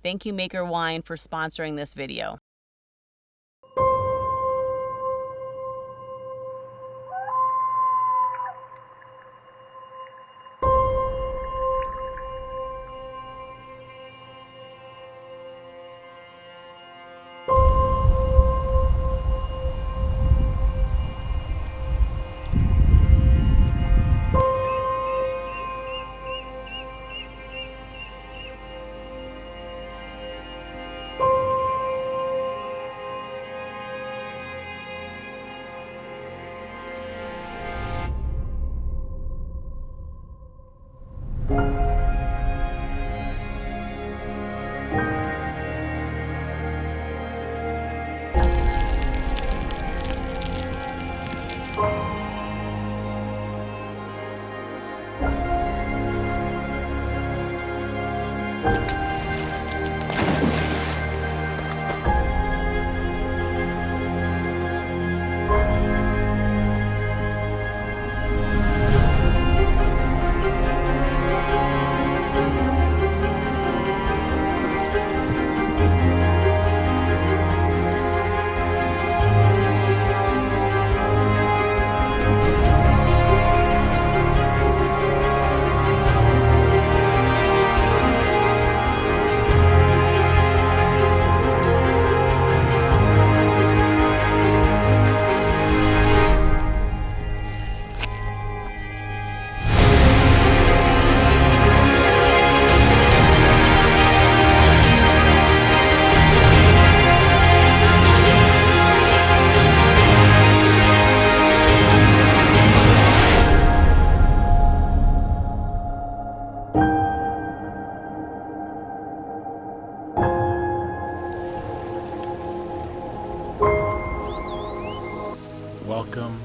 Thank you, Maker Wine, for sponsoring this video. Welcome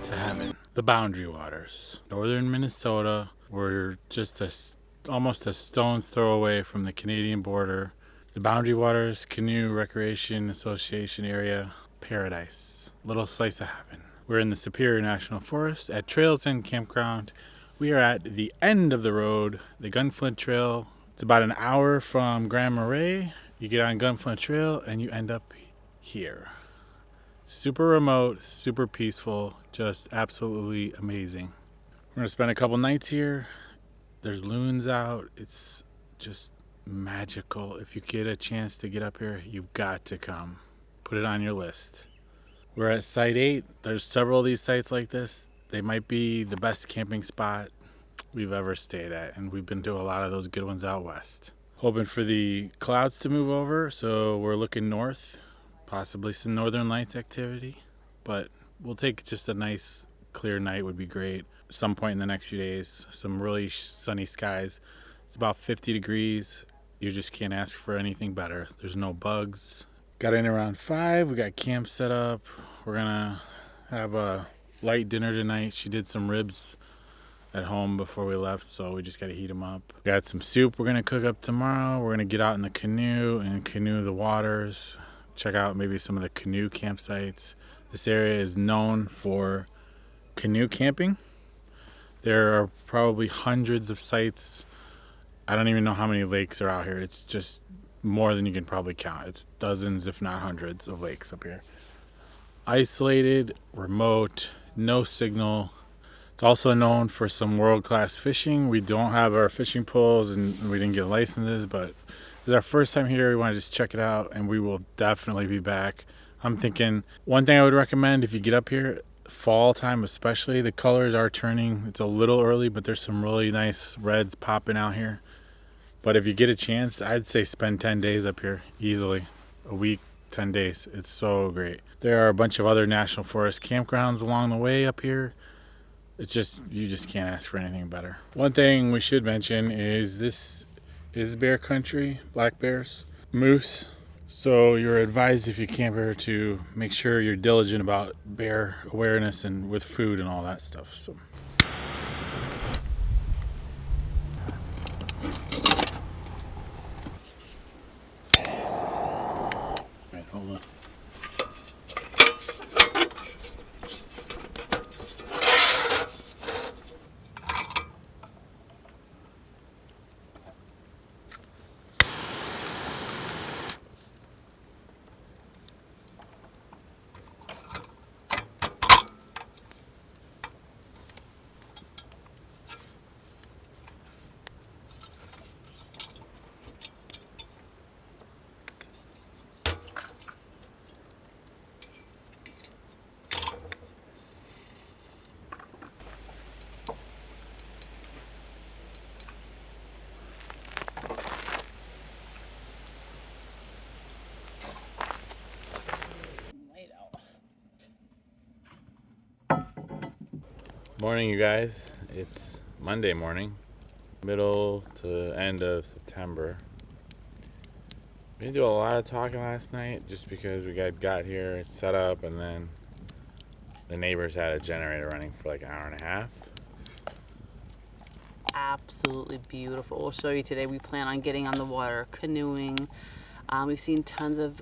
to heaven, the Boundary Waters, northern Minnesota. We're just almost a stone's throw away from the Canadian border. The Boundary Waters Canoe Recreation Association area, paradise, little slice of heaven. We're in the Superior National Forest at Trails End Campground. We are at the end of the road, the Gunflint Trail. It's about an hour from Grand Marais. You get on Gunflint Trail and you end up here. Super remote, super peaceful, just absolutely amazing. We're gonna spend a couple nights here. There's loons out. It's just magical. If you get a chance to get up here, you've got to come. Put it on your list. We're at Site 8. There's several of these sites like this. They might be the best camping spot we've ever stayed at, and we've been to a lot of those good ones out west. Hoping for the clouds to move over, so we're looking north. Possibly some northern lights activity, but we'll take just a nice clear night would be great. Some point in the next few days, some really sunny skies. It's about 50 degrees. You just can't ask for anything better. There's no bugs. Got in around 5. We got camp set up. We're gonna have a light dinner tonight. She did some ribs at home before we left, so we just got to heat them up. Got some soup we're gonna cook up tomorrow. We're gonna get out in the canoe and canoe the waters. Check out maybe some of the canoe campsites. This area is known for canoe camping. There are probably hundreds of sites. I don't even know how many lakes are out here. It's just more than you can probably count. It's dozens, if not hundreds, of lakes up here. Isolated, remote, no signal. It's also known for some world-class fishing. We don't have our fishing poles and we didn't get licenses, but this is our first time here. We want to just check it out, and we will definitely be back. I'm thinking one thing I would recommend if you get up here, fall time especially, the colors are turning. It's a little early, but there's some really nice reds popping out here. But if you get a chance, I'd say spend 10 days up here easily. A week, 10 days. It's so great. There are a bunch of other national forest campgrounds along the way up here. It's just, you just can't ask for anything better. One thing we should mention is this is bear country, black bears, moose. So you're advised if you camp here to make sure you're diligent about bear awareness and with food and all that stuff. So. Right, hold on. Morning, you guys. It's Monday morning, middle to end of September. We didn't do a lot of talking last night just because we got here, set up, and then the neighbors had a generator running for like an hour and a half. Absolutely beautiful. We'll show you today. We plan on getting on the water, canoeing. We've seen tons of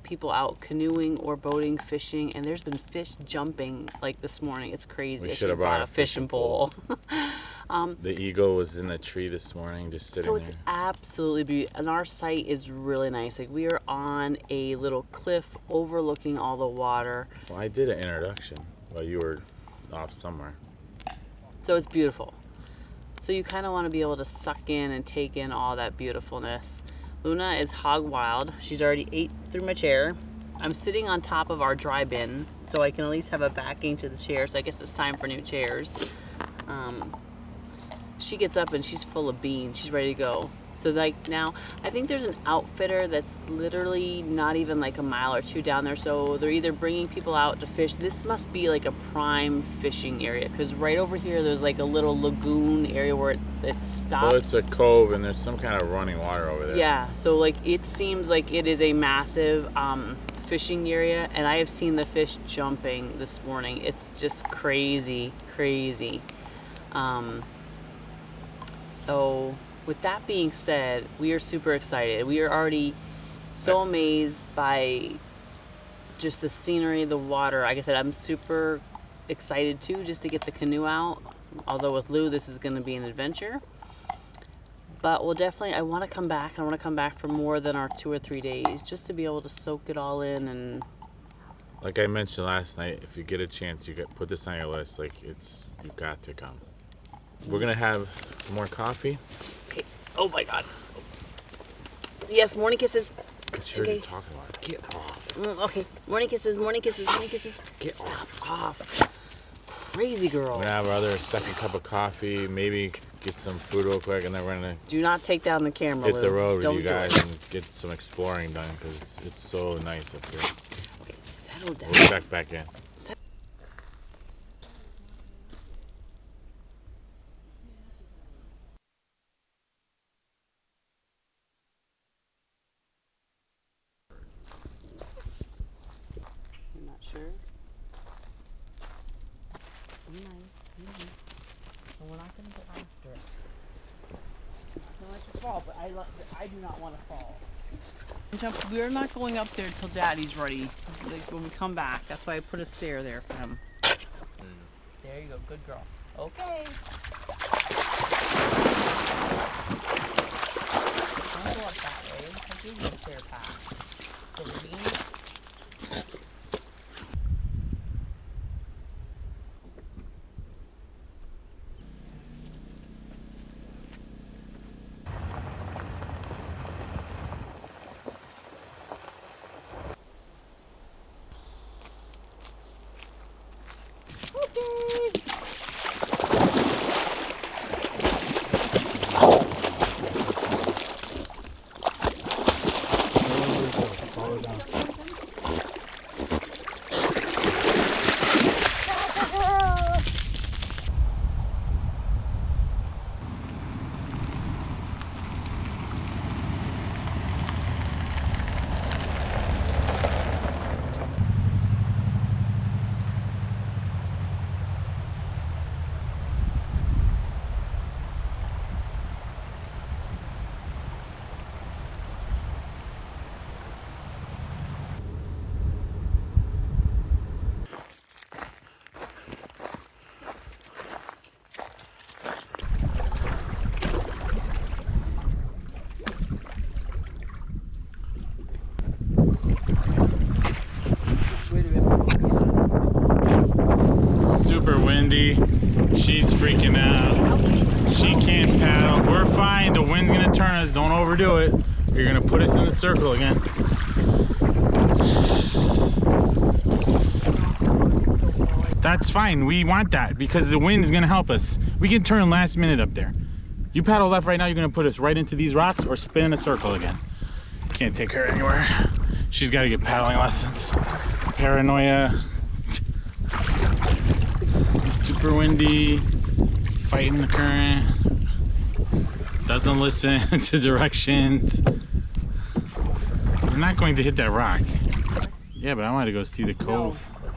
people out canoeing or boating, fishing, and there's been fish jumping like this morning. It's crazy. We I should have brought a fishing pole. The eagle was in the tree this morning just sitting So it's there. absolutely beautiful. And our site is really nice. Like, we are on a little cliff overlooking all the water. Well, I did an introduction while you were off somewhere. So it's beautiful. So you kind of want to be able to suck in and take in all that beautifulness. Luna is hog wild. She's already ate through my chair. I'm sitting on top of our dry bin, so I can at least have a backing to the chair. So I guess it's time for new chairs. She gets up and she's full of beans. She's ready to go. So like now, I think there's an outfitter that's literally not even like a mile or two down there. So they're either bringing people out to fish. This must be like a prime fishing area, because right over here there's like a little lagoon area where it stops. Well, it's a cove and there's some kind of running water over there. Yeah, so like it seems like it is a massive fishing area, and I have seen the fish jumping this morning. It's just crazy, crazy. So with that being said, we are super excited. We are already so amazed by just the scenery, the water. Like I said, I'm super excited too, just to get the canoe out. Although with Lou, this is going to be an adventure. But we'll definitely, I want to come back. I want to come back for more than our 2 or 3 days, just to be able to soak it all in. And like I mentioned last night, if you get a chance, you put this on your list. Like, you've got to come. We're gonna have some more coffee. okay. Oh my God. Yes, morning kisses. Cause you're talking about it. Get off. Okay, morning kisses, morning kisses, morning kisses. Get Stop off. Crazy girl. We're gonna have our other second cup of coffee, maybe get some food real quick, and then we're gonna Do not take down the camera, hit Lou. the road Don't with you do guys it. and get some exploring done, because it's so nice up here. Okay, settle down. We'll check back in. You're not sure? Be nice. And we're not going to go after it. Don't let you fall, but I do not want to fall. We're not going up there until Daddy's ready. Like when we come back. That's why I put a stair there for him. There you go. Good girl. Okay. Don't go up that way. I gave you a stair path. Silly bean. Super windy. She's freaking out. She can't paddle. We're fine. The wind's gonna turn us. Don't overdo it. You're gonna put us in the circle again. That's fine. We want that because the wind is gonna help us. We can turn last minute up there. You paddle left right now, you're gonna put us right into these rocks or spin in a circle again. Can't take her anywhere. She's gotta get paddling lessons. Paranoia. super windy, fighting the current, doesn't listen to directions. I'm not going to hit that rock. Yeah, but I wanted to go see the cove. No.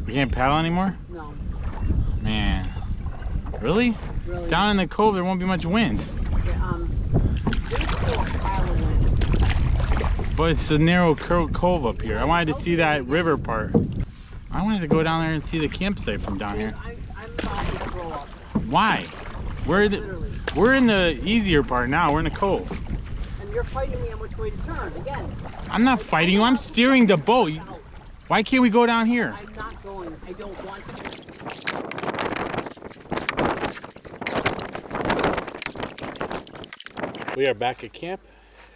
We can't paddle anymore? No. Man. Really? Really? Down in the cove there won't be much wind. Yeah, there's still a pile of wind. But it's a narrow cove up here. I wanted to see that river part. I wanted to go down there and see the campsite from down here. I'm about to throw up. Why? We're in the easier part now. We're in the cove. And you're fighting me on which way to turn again. I'm not fighting you. I'm steering the boat. Why can't we go down here? I'm not going. I don't want to. We are back at camp.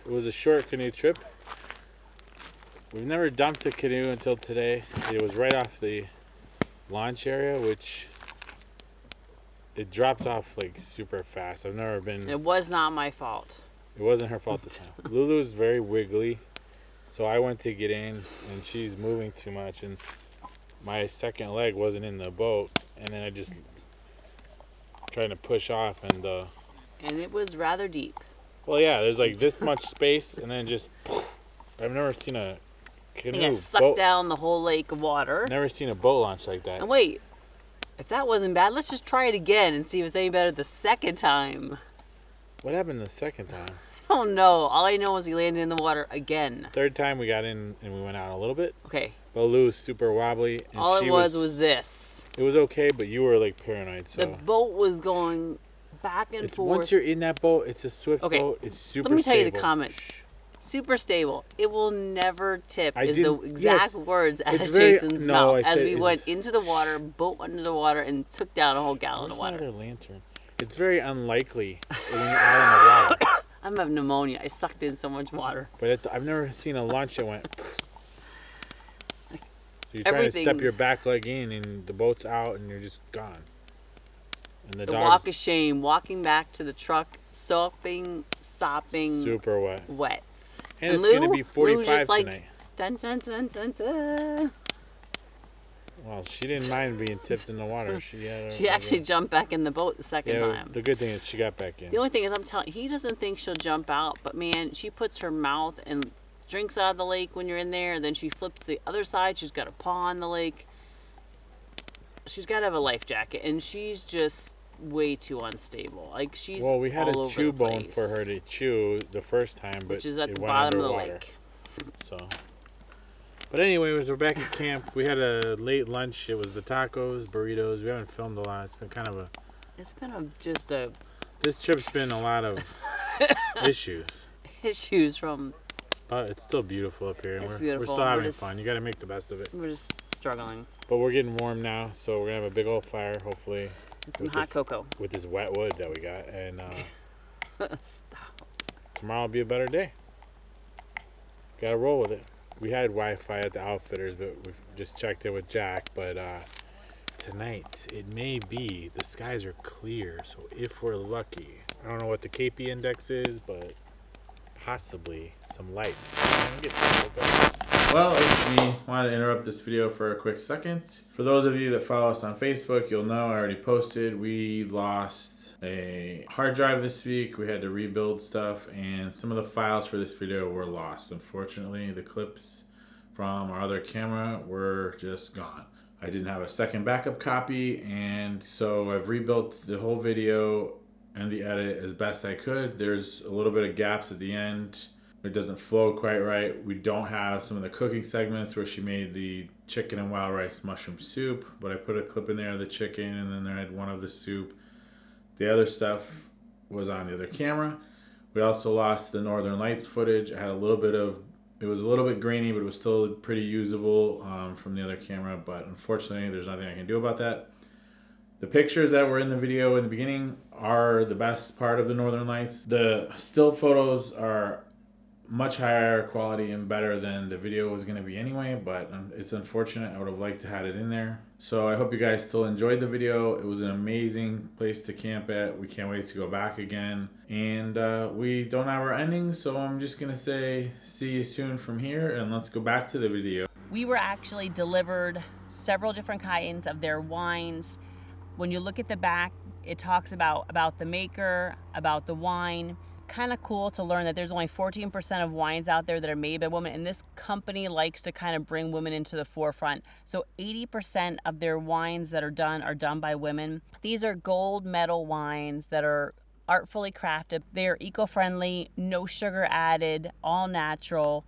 It was a short canoe trip. We've never dumped a canoe until today. It was right off the launch area, which it dropped off like super fast. I've never been. It was not my fault. It wasn't her fault this time. Lulu's very wiggly, so I went to get in, and she's moving too much, and my second leg wasn't in the boat, and then I just trying to push off, and it was rather deep. well, yeah, there's like this much space, and then just I've never seen a canoe Yeah, sucked boat. down the whole lake of water. Never seen a boat launch like that. And wait, if that wasn't bad, let's just try it again and see if it's any better the second time. What happened the second time? I don't know. All I know is we landed in the water again. Third time we got in and we went out a little bit. Okay. But Lou was super wobbly. And All she it was this. It was okay, but you were like paranoid. So The boat was going back and forth. Once you're in that boat, it's a swift boat. It's super stable. Let me tell you the comment. Super stable. It will never tip is the exact words out of Jason's mouth as we went into the water, boat under the water, and took down a whole gallon of water. Where's my other lantern? It's very unlikely when you're out in the water. I'm having pneumonia. I sucked in so much water. But I've never seen a launch that went. So you're trying to step your back leg in, and the boat's out, and you're just gone. And the walk of shame, walking back to the truck, sopping, super wet. And it's Lou, going to be 45 just like, tonight. Dun, dun, dun, dun, dun. Well, she didn't mind being tipped in the water. She actually jumped back in the boat the second time. The good thing is she got back in. The only thing is he doesn't think she'll jump out, but man, she puts her mouth and drinks out of the lake when you're in there, and then she flips the other side. She's got a paw in the lake. She's got to have a life jacket, and she's just way too unstable. Like she's well, we had all a chew bone for her to chew the first time, but which is at it the went bottom underwater. of the lake. So, but anyways, we're back at camp. We had a late lunch. It was the tacos, burritos. We haven't filmed a lot. It's been kind of a. It's been just a. This trip's been a lot of issues. Issues from. But it's still beautiful up here. It's We're beautiful. still having fun. You got to make the best of it. We're just struggling. But we're getting warm now, so we're gonna have a big old fire, hopefully. And some hot cocoa. With this wet wood that we got, and Stop. Tomorrow will be a better day. Gotta roll with it. We had Wi-Fi at the Outfitters, but we've just checked it with Jack. But tonight, it may be the skies are clear, so if we're lucky, I don't know what the KP index is, but possibly some lights. Well, it's me. Wanted to interrupt this video for a quick second. For those of you that follow us on Facebook, you'll know I already posted. We lost a hard drive this week. We had to rebuild stuff, and some of the files for this video were lost. Unfortunately, the clips from our other camera were just gone. I didn't have a second backup copy, and so I've rebuilt the whole video and the edit as best I could. There's a little bit of gaps at the end. It doesn't flow quite right. We don't have some of the cooking segments where she made the chicken and wild rice mushroom soup, but I put a clip in there of the chicken, and then I had one of the soup. The other stuff was on the other camera. We also lost the Northern Lights footage. I had it was a little bit grainy, but it was still pretty usable from the other camera, but unfortunately there's nothing I can do about that. The pictures that were in the video in the beginning are the best part of the Northern Lights. The still photos are much higher quality and better than the video was going to be anyway, but it's unfortunate. I would have liked to have it in there. So I hope you guys still enjoyed the video. It was an amazing place to camp at. We can't wait to go back again, and we don't have our ending, so I'm just going to say see you soon from here, and let's go back to the video. We were actually delivered several different kinds of their wines. When you look at the back, it talks about the maker, about the wine. Kind of cool to learn that there's only 14% of wines out there that are made by women, and this company likes to kind of bring women into the forefront. So 80% of their wines that are done by women. These are gold medal wines that are artfully crafted. They are eco-friendly, no sugar added, all natural.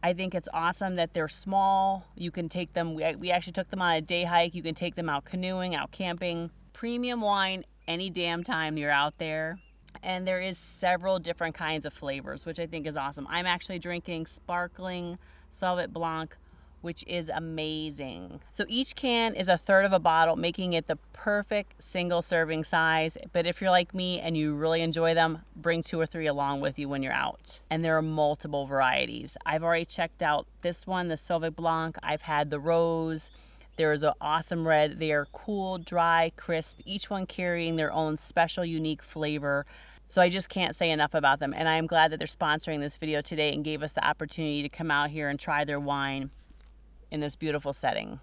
I think it's awesome that they're small. You can take them, we actually took them on a day hike. You can take them out canoeing, out camping. Premium wine any damn time you're out there. And there is several different kinds of flavors, which I think is awesome. I'm actually drinking sparkling Sauvignon Blanc, which is amazing. So each can is a third of a bottle, making it the perfect single serving size. But if you're like me and you really enjoy them, bring 2 or 3 along with you when you're out. And there are multiple varieties. I've already checked out this one, the Sauvignon Blanc. I've had the rose. There is an awesome red. They are cool, dry, crisp, each one carrying their own special, unique flavor. So I just can't say enough about them. And I am glad that they're sponsoring this video today and gave us the opportunity to come out here and try their wine in this beautiful setting.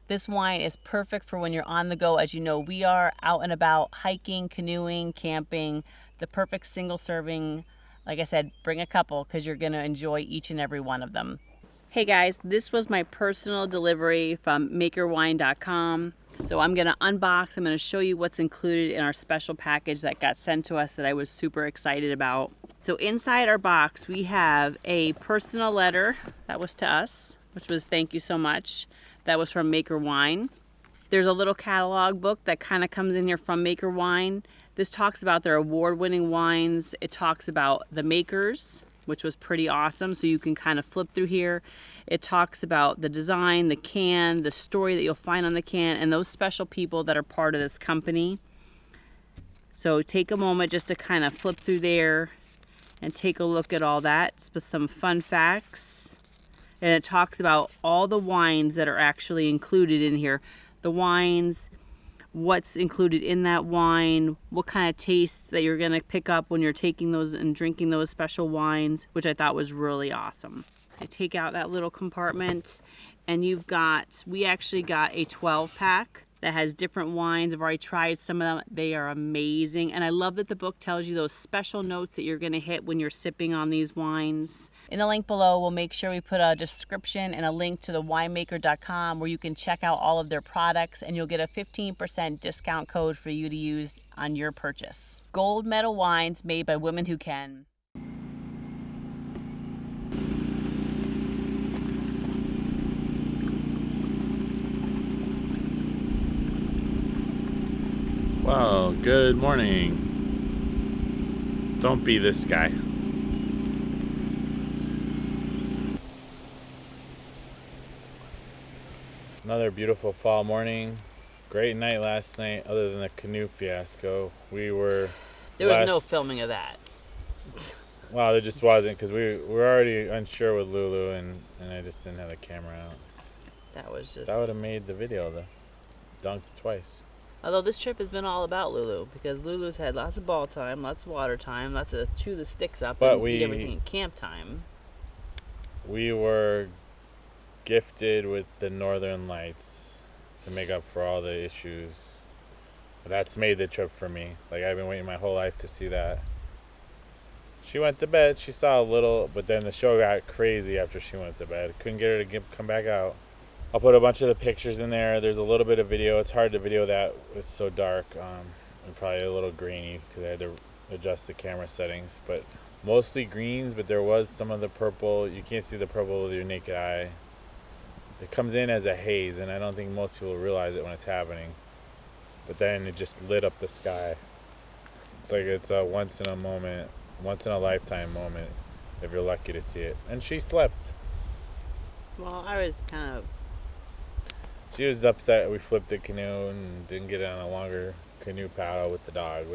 This wine is perfect for when you're on the go. As you know, we are out and about hiking, canoeing, camping. The perfect single serving. Like I said, bring a couple because you're going to enjoy each and every one of them. Hey guys, this was my personal delivery from makerwine.com. So I'm going to unbox, I'm going to show you what's included in our special package that got sent to us that I was super excited about. So inside our box, we have a personal letter that was to us, which was thank you so much. That was from Maker Wine. There's a little catalog book that kind of comes in here from Maker Wine. This talks about their award-winning wines. It talks about the makers, which was pretty awesome. So you can kind of flip through here. It talks about the design, the can, the story that you'll find on the can, and those special people that are part of this company. So take a moment just to kind of flip through there and take a look at all that. Some fun facts. And it talks about all the wines that are actually included in here. The wines, what's included in that wine, what kind of tastes that you're going to pick up when you're taking those and drinking those special wines, which I thought was really awesome. I take out that little compartment and we actually got a 12 pack that has different wines. I've already tried some of them. They are amazing. And I love that the book tells you those special notes that you're going to hit when you're sipping on these wines. In the link below, we'll make sure we put a description and a link to the winemaker.com where you can check out all of their products and you'll get a 15% discount code for you to use on your purchase. Gold medal wines made by women who can. Well, good morning. Don't be this guy. Another beautiful fall morning. Great night last night, other than the canoe fiasco. There was no filming of that. Well, there just wasn't because we were already unsure with Lulu, and I just didn't have the camera out. That would have made the video, though. Dunked twice. Although this trip has been all about Lulu, because Lulu's had lots of ball time, lots of water time, lots of chew the sticks up and eat everything at camp time. We were gifted with the Northern Lights to make up for all the issues. That's made the trip for me. Like, I've been waiting my whole life to see that. She went to bed. She saw a little, but then the show got crazy after she went to bed. Couldn't get her to come back out. I'll put a bunch of the pictures in there. There's a little bit of video. It's hard to video that. It's so dark and probably a little grainy because I had to adjust the camera settings. But mostly greens, but there was some of the purple. You can't see the purple with your naked eye. It comes in as a haze, and I don't think most people realize it when it's happening. But then it just lit up the sky. It's like it's a once in a lifetime moment if you're lucky to see it. And she slept. Well, I was kind of... She was upset we flipped the canoe and didn't get on a longer canoe paddle with the dog,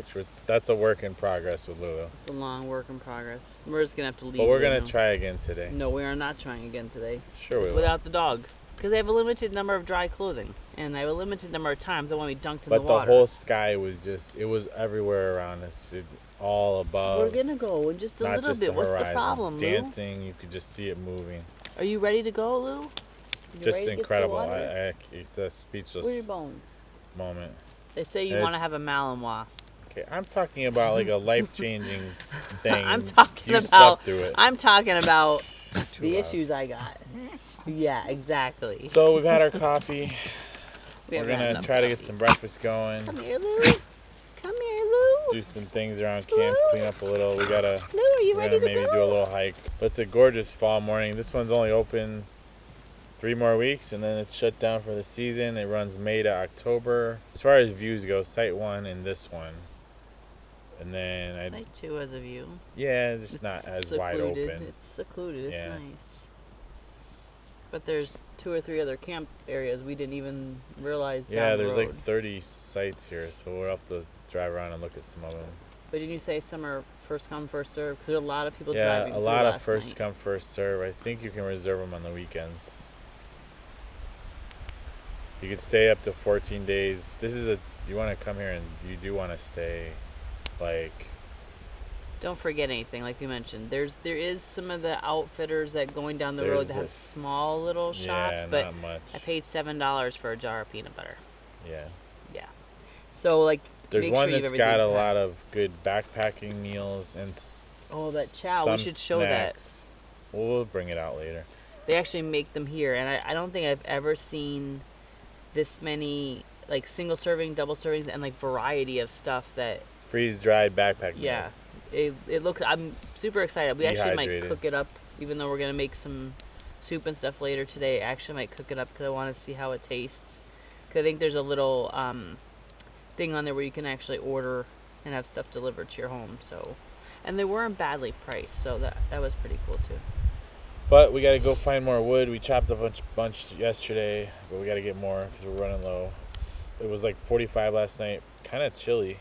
that's a work in progress with Lulu. It's a long work in progress. We're just going to have to leave. But we're going to try again today. No, we are not trying again today. Sure we will. Without the dog. Because I have a limited number of dry clothing. And I have a limited number of times I want to be dunked in the water. But the whole sky was it was everywhere around us. All above. We're going to go in just a little bit. What's the problem, Lou? Dancing, you could just see it moving. Are you ready to go, Lou? Just incredible. It's a speechless Where are your bones? moment. They say you want to have a Malinois. Okay, I'm talking about like a life-changing thing. I'm talking you about. slept through it. I'm talking about the loud. issues I got. Yeah, exactly. So we've had our coffee. We We're haven't had gonna enough try to get coffee. some breakfast going. Come here, Lou. Come here, Lou. Do some things around camp, Lou? clean up a little. We're Lou, are you ready gonna to maybe go? do a little hike. But it's a gorgeous fall morning. This one's only open 3 more weeks, and then it's shut down for the season. It runs May to October. As far as views go, Site 1 and this one. And then Site 2 has a view. yeah, it's just not as wide secluded. open. It's secluded. Yeah. It's nice. But there's 2 or 3 other camp areas we didn't even realize Yeah, down the there's road. like 30 sites here, so we'll have to drive around and look at some of them. But didn't you say some are first come, first serve? Because there are a lot of people Yeah, driving a through lot of last first night. come, first serve. I think you can reserve them on the weekends. You can stay up to 14 days. You want to come here and you do want to stay, like, Don't forget anything, like we mentioned. There is some of the outfitters that going down the road There's that have this- small little shops, yeah, but not much. I paid $7 for a jar of peanut butter. Yeah. Yeah. So like, There's make one sure you that's have got a everything lot of good backpacking meals and Oh, that chow. We some should show that. snacks. We'll bring it out later. They actually make them here, and I don't think I've ever seen this many like single serving, double servings, and like variety of stuff that. Freeze-dried backpack Yeah. meals. It looks. I'm super excited. We actually might Dehydrated. cook it up, even though we're gonna make some soup and stuff later today. I actually might cook it up because I want to see how it tastes. Because I think there's a little thing on there where you can actually order and have stuff delivered to your home. So, and they weren't badly priced, so that was pretty cool too. But we got to go find more wood. We chopped a bunch yesterday, but we got to get more because we're running low. It was like 45 last night. Kind of chilly.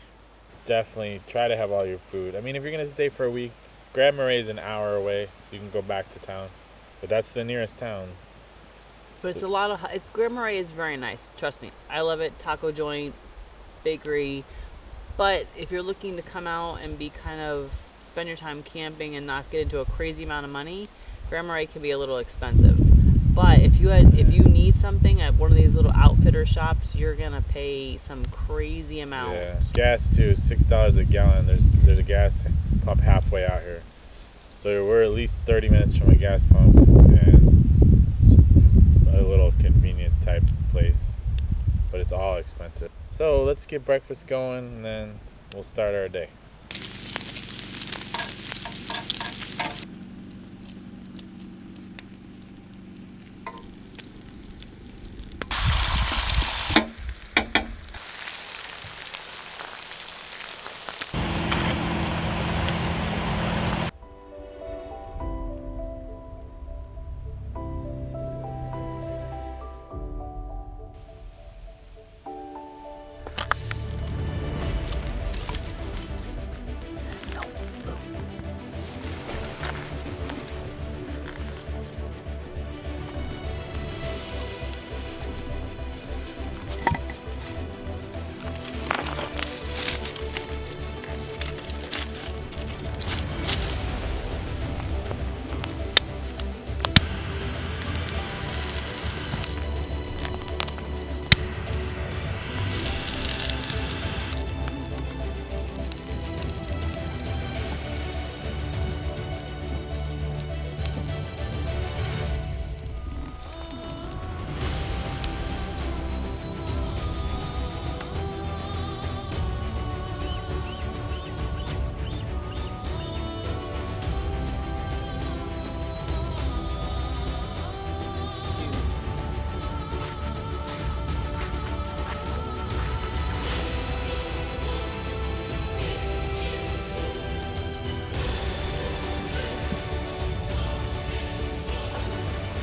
Definitely try to have all your food. I mean, if you're going to stay for a week, Grand Marais is an hour away. You can go back to town. But that's the nearest town. But it's a lot of. It's Grand Marais is very nice. Trust me, I love it. Taco joint, bakery. But if you're looking to come out and be kind of spend your time camping and not get into a crazy amount of money, Grand Marais can be a little expensive. But if you need something at one of these little outfitter shops, you're gonna pay some crazy amount. Yeah. Gas too, $6 a gallon. There's a gas pump halfway out here. So we're at least 30 minutes from a gas pump and it's a little convenience type place. But it's all expensive. So let's get breakfast going and then we'll start our day.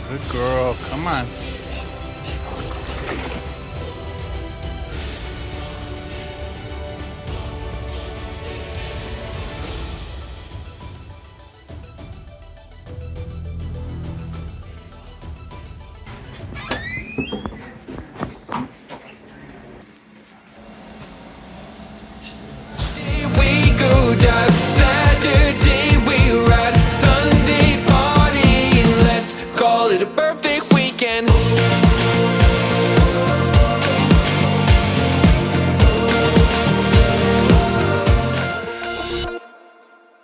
Good girl, come on. We go dive, Saturday we ride, Sunday party, and let's call it a perfect